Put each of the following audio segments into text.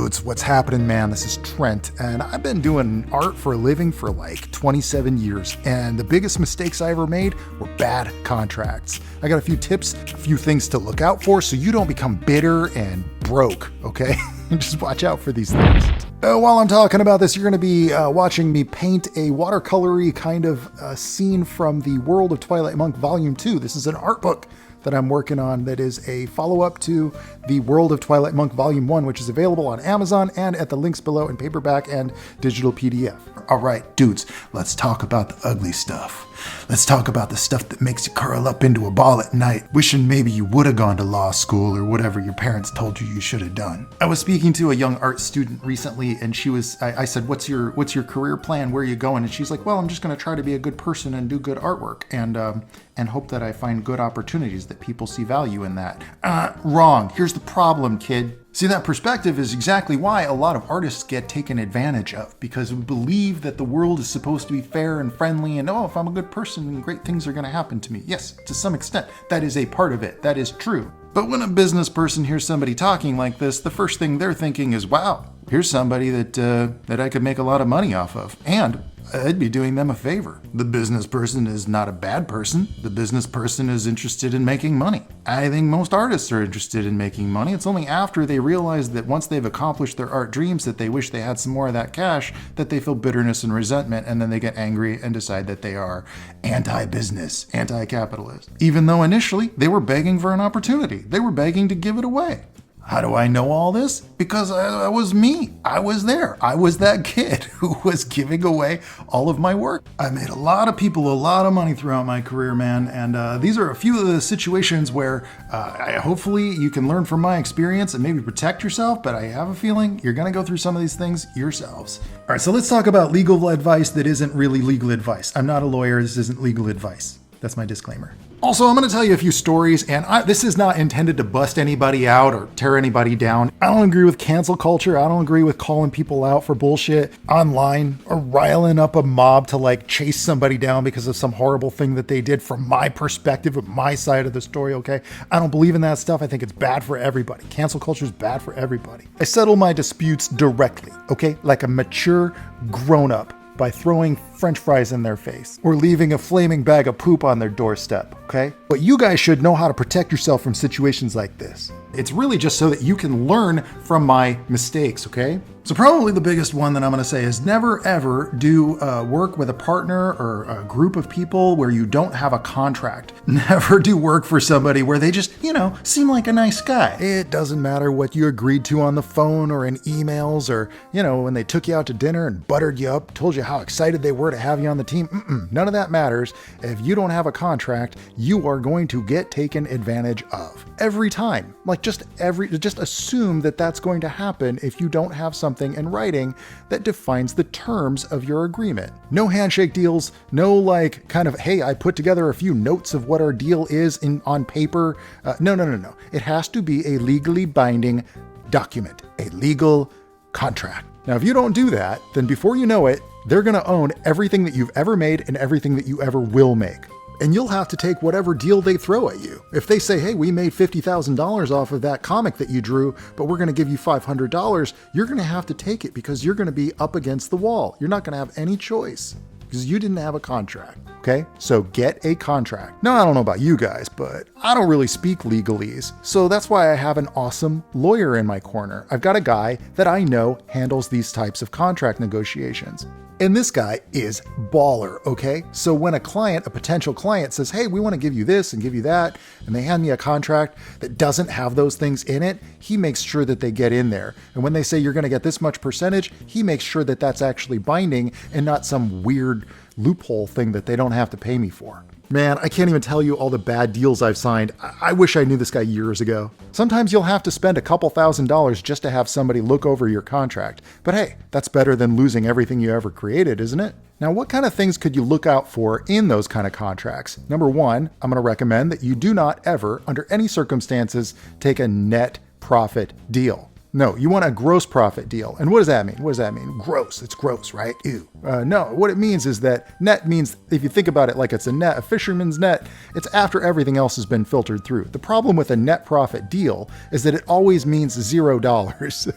dudes, what's happening, man? This is Trent, and I've been doing art for a living for like 27 years, and the biggest mistakes I ever made were bad contracts. I got a few tips, a few things to look out for so you don't become bitter and broke, okay? Just watch out for these things. While I'm talking about this, you're going to be watching me paint a watercolory kind of scene from the World of Twilight Monk Volume 2. This is an art book that I'm working on that is a follow-up to the World of Twilight Monk Volume 1, which is available on Amazon and at the links below in paperback and digital PDF. All right, dudes, let's talk about the ugly stuff. Let's talk about the stuff that makes you curl up into a ball at night, wishing maybe you would have gone to law school or whatever your parents told you you should have done. I was speaking to a young art student recently, and I said, what's your career plan? Where are you going? And she's like, well, I'm just going to try to be a good person and do good artwork and hope that I find good opportunities, that people see value in that. Wrong. Here's the problem, kid. See, that perspective is exactly why a lot of artists get taken advantage of, because we believe that the world is supposed to be fair and friendly, and if I'm a good person, great things are going to happen to me. Yes, to some extent, that is a part of it. That is true. But when a business person hears somebody talking like this, the first thing they're thinking is, wow, here's somebody that I could make a lot of money off of, and I'd be doing them a favor. The business person is not a bad person. The business person is interested in making money. I think most artists are interested in making money. It's only after they realize that once they've accomplished their art dreams that they wish they had some more of that cash that they feel bitterness and resentment, and then they get angry and decide that they are anti-business, anti-capitalist. Even though initially they were begging for an opportunity. They were begging to give it away. How do I know all this? Because I was me. I was there. I was that kid who was giving away all of my work. I made a lot of people a lot of money throughout my career, man. And these are a few of the situations where hopefully you can learn from my experience and maybe protect yourself. But I have a feeling you're going to go through some of these things yourselves. All right, so let's talk about legal advice that isn't really legal advice. I'm not a lawyer. This isn't legal advice. That's my disclaimer. Also, I'm going to tell you a few stories, and this is not intended to bust anybody out or tear anybody down. I don't agree with cancel culture. I don't agree with calling people out for bullshit online or riling up a mob to like chase somebody down because of some horrible thing that they did from my perspective, of my side of the story, okay? I don't believe in that stuff. I think it's bad for everybody. Cancel culture is bad for everybody. I settle my disputes directly, okay? Like a mature grown-up, by throwing French fries in their face or leaving a flaming bag of poop on their doorstep, okay? But you guys should know how to protect yourself from situations like this. It's really just so that you can learn from my mistakes, okay? So probably the biggest one that I'm going to say is never ever do work with a partner or a group of people where you don't have a contract. Never do work for somebody where they just, seem like a nice guy. It doesn't matter what you agreed to on the phone or in emails or, when they took you out to dinner and buttered you up, told you how excited they were to have you on the team. None of that matters. If you don't have a contract, you are going to get taken advantage of every time. Just assume that that's going to happen if you don't have something in writing that defines the terms of your agreement. No handshake deals, no hey, I put together a few notes of what our deal is on paper. No. It has to be a legally binding document, a legal contract. Now, if you don't do that, then before you know it, they're going to own everything that you've ever made and everything that you ever will make. And you'll have to take whatever deal they throw at you. If they say, hey, we made $50,000 off of that comic that you drew, but we're going to give you $500, you're going to have to take it because you're going to be up against the wall. You're not going to have any choice because you didn't have a contract. Okay, so get a contract. Now, I don't know about you guys, but I don't really speak legalese. So that's why I have an awesome lawyer in my corner. I've got a guy that I know handles these types of contract negotiations. And this guy is baller, okay? So when a potential client says, hey, we want to give you this and give you that, and they hand me a contract that doesn't have those things in it, he makes sure that they get in there. And when they say you're going to get this much percentage, he makes sure that that's actually binding and not some weird loophole thing that they don't have to pay me for. Man, I can't even tell you all the bad deals I've signed. I wish I knew this guy years ago. Sometimes you'll have to spend a couple $1,000s just to have somebody look over your contract. But hey, that's better than losing everything you ever created, isn't it? Now, what kind of things could you look out for in those kind of contracts? Number one, I'm going to recommend that you do not ever, under any circumstances, take a net profit deal. No, you want a gross profit deal. And what does that mean? What does that mean? Gross. It's gross, right? Ew. No, what it means is that net means, if you think about it like it's a net, a fisherman's net, it's after everything else has been filtered through. The problem with a net profit deal is that it always means $0.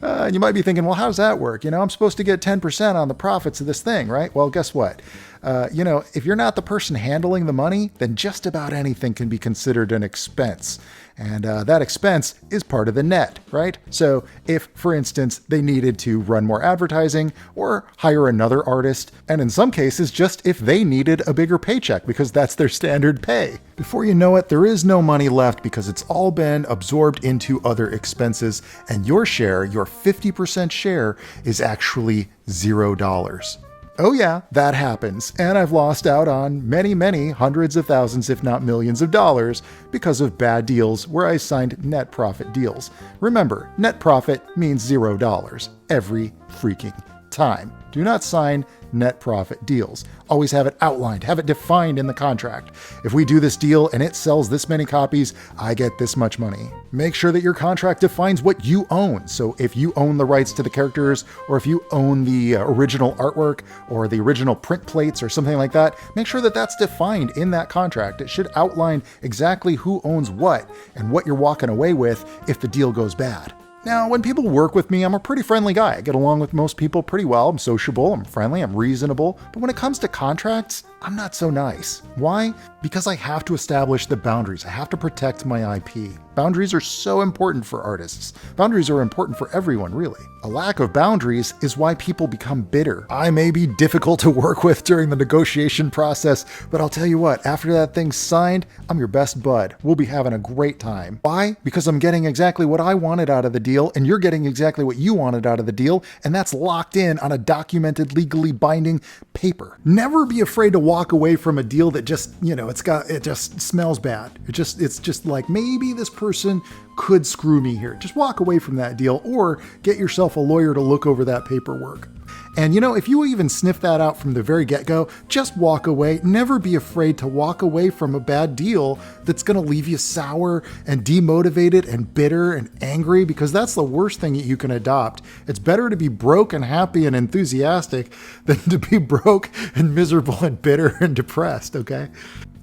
You might be thinking, well, how does that work? I'm supposed to get 10% on the profits of this thing, right? Well, guess what? If you're not the person handling the money, then just about anything can be considered an expense. And that expense is part of the net, right? So if, for instance, they needed to run more advertising or hire another artist, and in some cases, just if they needed a bigger paycheck because that's their standard pay. Before you know it, there is no money left because it's all been absorbed into other expenses, and your share, your 50% share, is actually $0. Oh yeah, that happens, and I've lost out on many, many hundreds of thousands, if not millions of dollars because of bad deals where I signed net profit deals. Remember, net profit means $0 every freaking time. Do not sign net profit deals. Always have it outlined, have it defined in the contract. If we do this deal and it sells this many copies, I get this much money. Make sure that your contract defines what you own. So if you own the rights to the characters, or if you own the original artwork or the original print plates or something like that, make sure that that's defined in that contract. It should outline exactly who owns what and what you're walking away with if the deal goes bad. Now, when people work with me, I'm a pretty friendly guy. I get along with most people pretty well. I'm sociable, I'm friendly, I'm reasonable. But when it comes to contracts, I'm not so nice. Why? Because I have to establish the boundaries. I have to protect my IP. Boundaries are so important for artists. Boundaries are important for everyone, really. A lack of boundaries is why people become bitter. I may be difficult to work with during the negotiation process, but I'll tell you what, after that thing's signed, I'm your best bud. We'll be having a great time. Why? Because I'm getting exactly what I wanted out of the deal, and you're getting exactly what you wanted out of the deal, and that's locked in on a documented, legally binding paper. Never be afraid to walk away from a deal that just, it just smells bad. It's just like, maybe this person could screw me here. Just walk away from that deal, or get yourself a lawyer to look over that paperwork. And if you even sniff that out from the very get-go, just walk away. Never be afraid to walk away from a bad deal that's going to leave you sour and demotivated and bitter and angry, because that's the worst thing that you can adopt. It's better to be broke and happy and enthusiastic than to be broke and miserable and bitter and depressed, okay?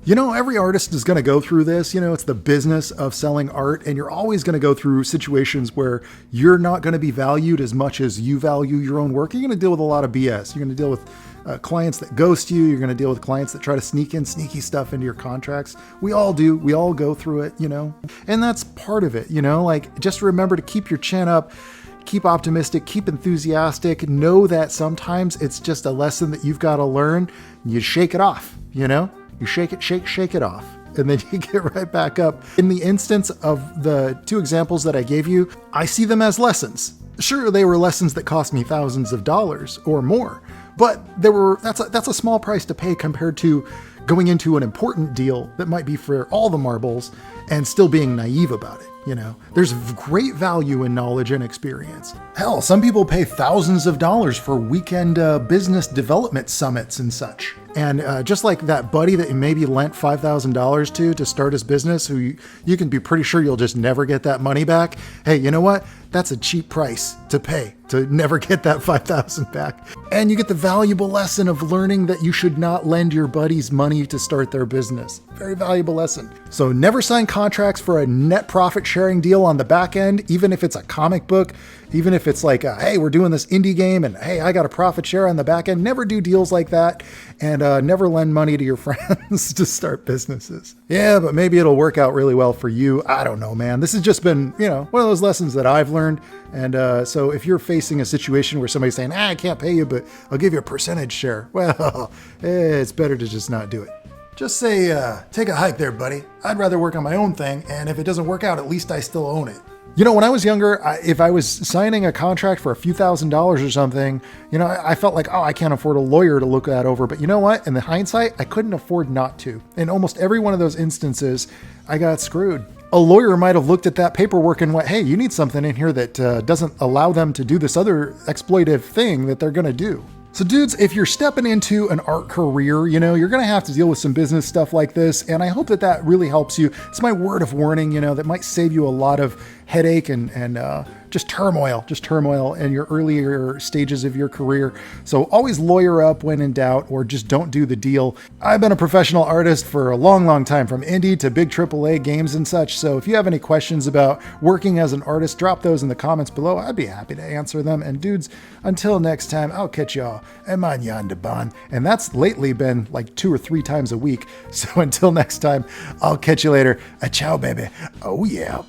Every artist is going to go through this. It's the business of selling art, and you're always going to go through situations where you're not going to be valued as much as you value your own work. You're going to deal with a lot of BS. You're going to deal with clients that ghost you. You're going to deal with clients that try to sneak in sneaky stuff into your contracts. We all do. We all go through it, and that's part of it, just remember to keep your chin up. Keep optimistic, keep enthusiastic. Know that sometimes it's just a lesson that you've got to learn. You shake it off, You shake it off, and then you get right back up. In the instance of the two examples that I gave you, I see them as lessons. Sure, they were lessons that cost me thousands of dollars or more, but that's a small price to pay compared to going into an important deal that might be for all the marbles and still being naive about it. There's great value in knowledge and experience. Hell, some people pay thousands of dollars for weekend business development summits and such. And just like that buddy that you maybe lent $5,000 to start his business, who you can be pretty sure you'll just never get that money back. Hey, you know what? That's a cheap price to pay to never get that $5,000 back. And you get the valuable lesson of learning that you should not lend your buddies money to start their business. Very valuable lesson. So never sign contracts for a net profit sharing deal on the back end, even if it's a comic book, even if it's like, hey, we're doing this indie game and hey, I got a profit share on the back end. Never do deals like that, and never lend money to your friends to start businesses. Yeah, but maybe it'll work out really well for you. I don't know, man. This has just been, one of those lessons that I've learned. And so if you're facing a situation where somebody's saying, I can't pay you, but I'll give you a percentage share. Well, it's better to just not do it. Just say, take a hike there, buddy. I'd rather work on my own thing, and if it doesn't work out, at least I still own it. When I was younger, if I was signing a contract for a few $1,000s or something, I felt like, I can't afford a lawyer to look that over. But you know what? In the hindsight, I couldn't afford not to. In almost every one of those instances, I got screwed. A lawyer might have looked at that paperwork and went, hey, you need something in here that doesn't allow them to do this other exploitive thing that they're going to do. So dudes, if you're stepping into an art career, you're going to have to deal with some business stuff like this. And I hope that really helps you. It's my word of warning, that might save you a lot of headache and just turmoil in your earlier stages of your career. So always lawyer up when in doubt, or just don't do the deal. I've been a professional artist for a long time, from indie to big AAA games and such. So if you have any questions about working as an artist, drop those in the comments below. I'd be happy to answer them. And dudes, until next time, I'll catch y'all manyan de bon. And that's lately been like 2 or 3 times a week. So until next time, I'll catch you later. A ciao, baby. Oh yeah.